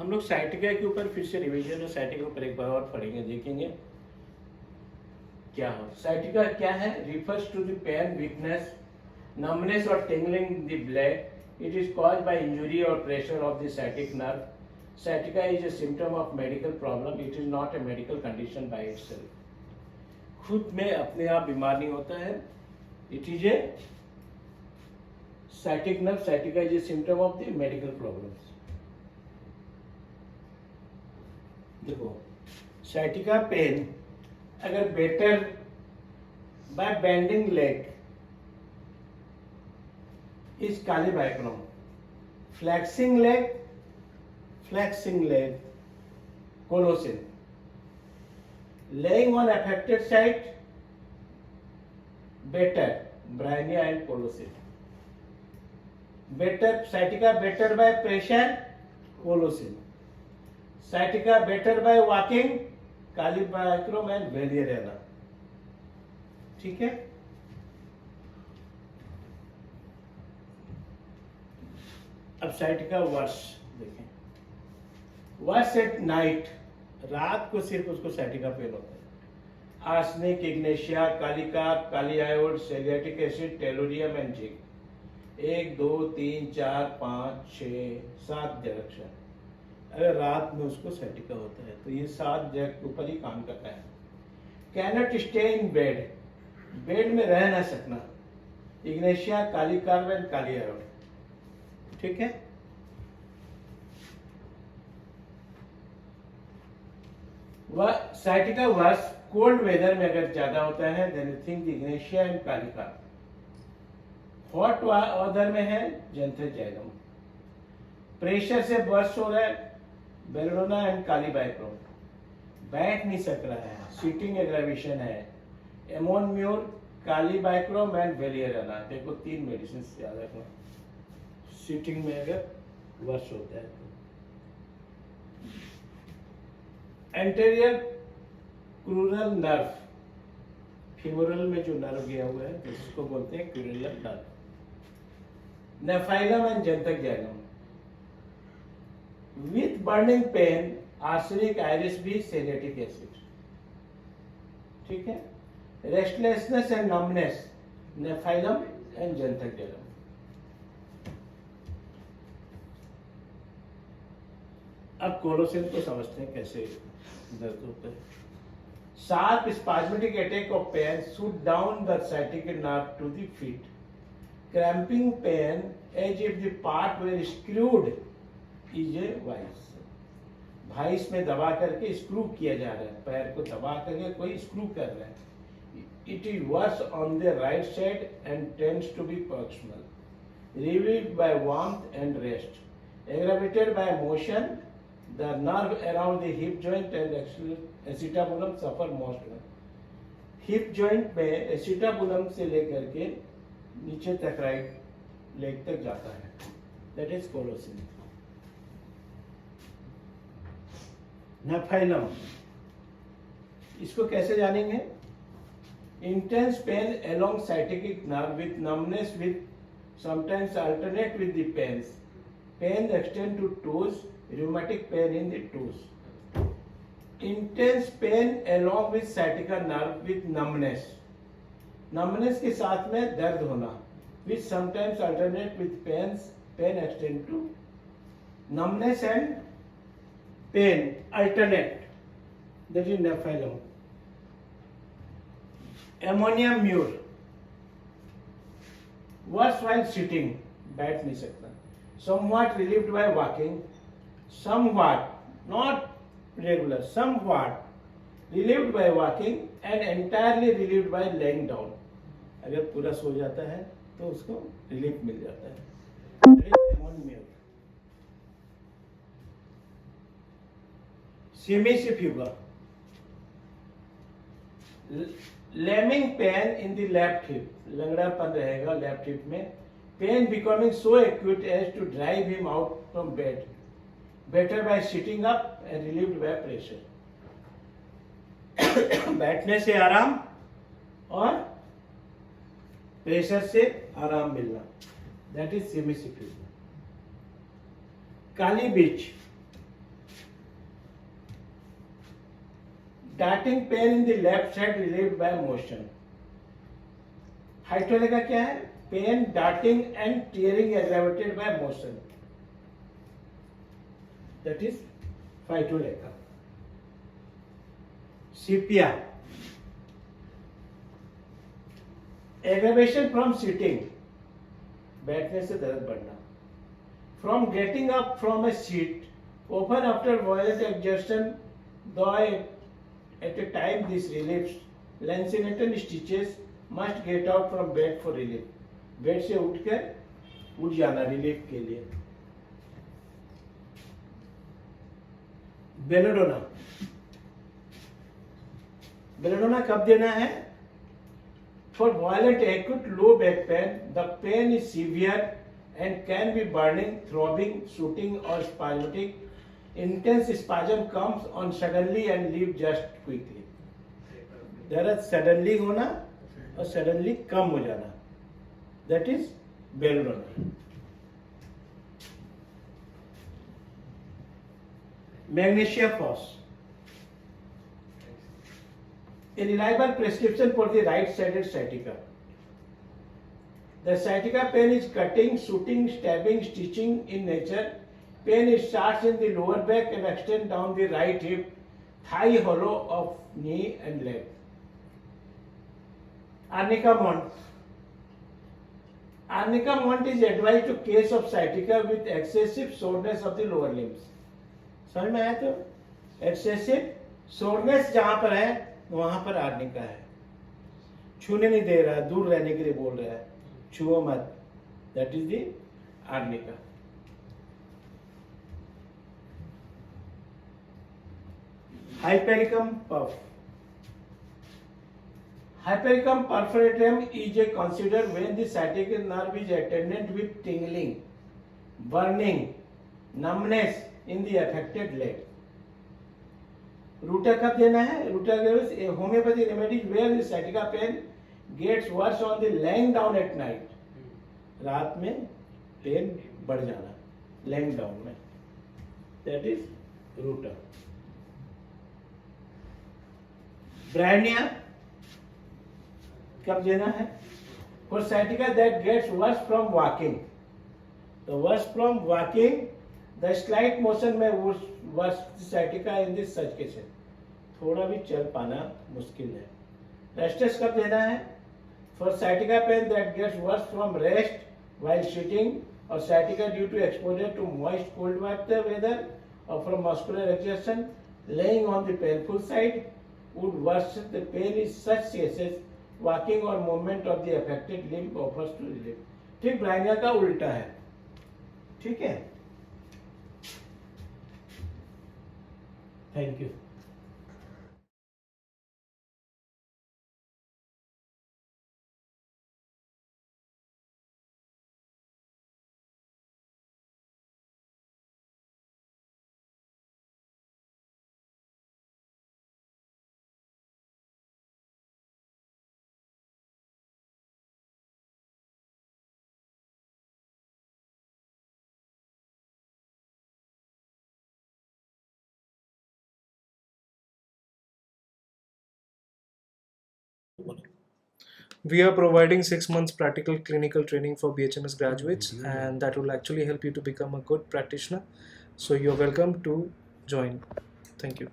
हम लोग साइटिका के ऊपर फिर से रिवीजन और साइटिका के ऊपर एक बार और पढ़ेंगे, देखेंगे क्या हो। साइटिका क्या है? Refers to the pain, weakness, numbness or tingling in the leg. It is caused by injury or pressure of the sciatic nerve. Sciatica is a symptom of medical problem. It is not a medical condition by itself. खुद में अपने आप बीमार नहीं होता है. It is a sciatic nerve. Sciatica is a symptom of the medical problems. देखो, sciatica pain अगर better by bending leg is Calibacrum. Flexing leg, Colocin. Laying on affected side, better, Bryanea and Colocin. Better, sciatica better by pressure, Colocin. Sciatica better by walking, Calibacrum and Valeriana. ठीक है? अब sciatica worse देखें. Worse at night, रात को सिर्फ उसको sciatica pain होता है. आर्सेनिक, इग्नेशिया, कालिका, कालीआयोड, salicylic acid, tellurium and zinc. 1 2 3 4 5 6 7 direction. अगर रात में उसको साइटिका होता है तो ये 7 जगह के ऊपर ही काम करता है. Cannot stay in bed, bed में रह ना सकना. इग्नेशिया, कालिका एंड कालीआयोड. ठीक है. वह साइटिका वर्स कोल्ड वेदर में अगर ज्यादा होता है then you think ignatia and कालिका. हॉट वेदर में है जेंथेजाइलम. प्रेशर से बर्स्ट हो रहा है बेलोना एंड कालीबाइक्रोम. बैठ नहीं सक रहा है, सीटिंग एग्रावेशन है, एमोनम्यूर, कालीबाइक्रोम एंड वेलियराना. देखो 3 मेडिसिन याद रखना सीटिंग में अगर वर्ष होता है तो. एंटेरियर क्रूरल नर्व, फीमोरल में जो नर्व गया हुआ है उसको बोलते हैं crural nerve. Gnaphalium and xanthoxylum. With burning pain, arsenic, iris बी, सेलेटिक एसिड. ठीक है. Restlessness and numbness, gnaphalium and xanthoxylum. अब कोलोसिन को समझते हैं कैसे दर्द होता है. Sharp spasmodic attack of pain shoot down the sciatic nerve to the feet. Cramping pain as if the part were screwed is a vise. Vise में दबा करके स्क्रू किया जा रहा है, पैर को दबा करके कोई स्क्रू कर रहा है. It is worse on the right side and tends to be proximal. Relieved by warmth and rest. Aggravated by motion, the nerve around the hip joint and acetabulum suffer most. Hip joint में acetabulum से लेकर के नीचे तक right leg तक जाता है. That is कोलोसिन. नेफाइलम, इसको कैसे जानेंगे? Intense pain along sciatic nerve with numbness with sometimes alternate with the pains. Pain extend to toes, rheumatic pain in the toes. Intense pain along with sciatica nerve with numbness. Numbness के साथ में दर्द होना, which sometimes alternate with pains. Pain extend to numbness and pain alternate. That is nephilum. Ammonia mure. Worse while sitting, बैठ नहीं सकता. Somewhat relieved by walking, somewhat, not regular, somewhat relieved by walking and entirely relieved by laying down. अगर पूरा सो जाता है तो उसको relief मिल जाता है. सीमेसी fever. Laming pain in the left hip, लंगड़ापन रहेगा लेफ्ट हिप में. Pain becoming so acute as to drive him out from bed. Better by sitting up and relieved by pressure. बैठने से आराम और प्रेशर से आराम मिलना. That is सेमिसिफिल. काली बीच, Darting pain in the left side relieved by motion. फाइट वाले का क्या है? Pain, darting and tearing aggravated by motion. That is फाइट वाले का. सीपिया, एग्रावेशन फ्रॉम सीटिंग, बैठने से दर्द बढ़ना. From getting up from A seat, often after violent exertion, though at a time this relieves, lancinated stitches must get out from bed for relief. Bed से उठ जाना रिलीफ के लिए. बेलोडोना, बेलोडोना कब देना है? For violent acute low back pain, the pain is severe and can be burning, throbbing, shooting or spasmodic. Intense spasm comes on suddenly and leave just quickly. दर्द suddenly होना और suddenly कम हो जाना. That is belladonna. Magnesia phos, a reliable prescription for the right-sided sciatica. The sciatica pain is cutting, shooting, stabbing, stitching in nature. Pain starts in the lower back and extends down the right hip, thigh hollow of knee and leg. Arnica mont. Arnica mont is advised to case of sciatica with excessive soreness of the lower limbs. समझ में आया? तो excessive soreness जहां पर है वहां पर arnica है. छूने नहीं दे रहा है, दूर रहने के लिए बोल रहा है, छुओ मत. That is the arnica. Hypericum puff. Hypericum perforatum is a considered when the sciatic nerve is attendant with tingling, burning, numbness in the affected leg. Ruta कब देना है? Ruta gives a homeopathy remedy where the sciatica pain gets worse on the lying down at night. रात में pen बढ़ जाना, lying down में. That is Ruta. Bryonia कब देना है? For sciatica that gets worse from walking. The worse from walking, the slight motion में worse sciatica in this such cases. थोड़ा भी चल पाना मुश्किल है. रेस्टस कब देना है? For sciatica pain that gets worse from rest while sitting or sciatica due to exposure to moist cold weather or from muscular exertion, laying on the painful side would worsen the pain in such cases. Walking or movement of the affected limb offers to relief. ठीक, Bryonia का उल्टा है. ठीक है. Thank you. We are providing 6 months practical clinical training for BHMS graduates, and that will actually help you to become a good practitioner. So you're welcome to join. Thank you.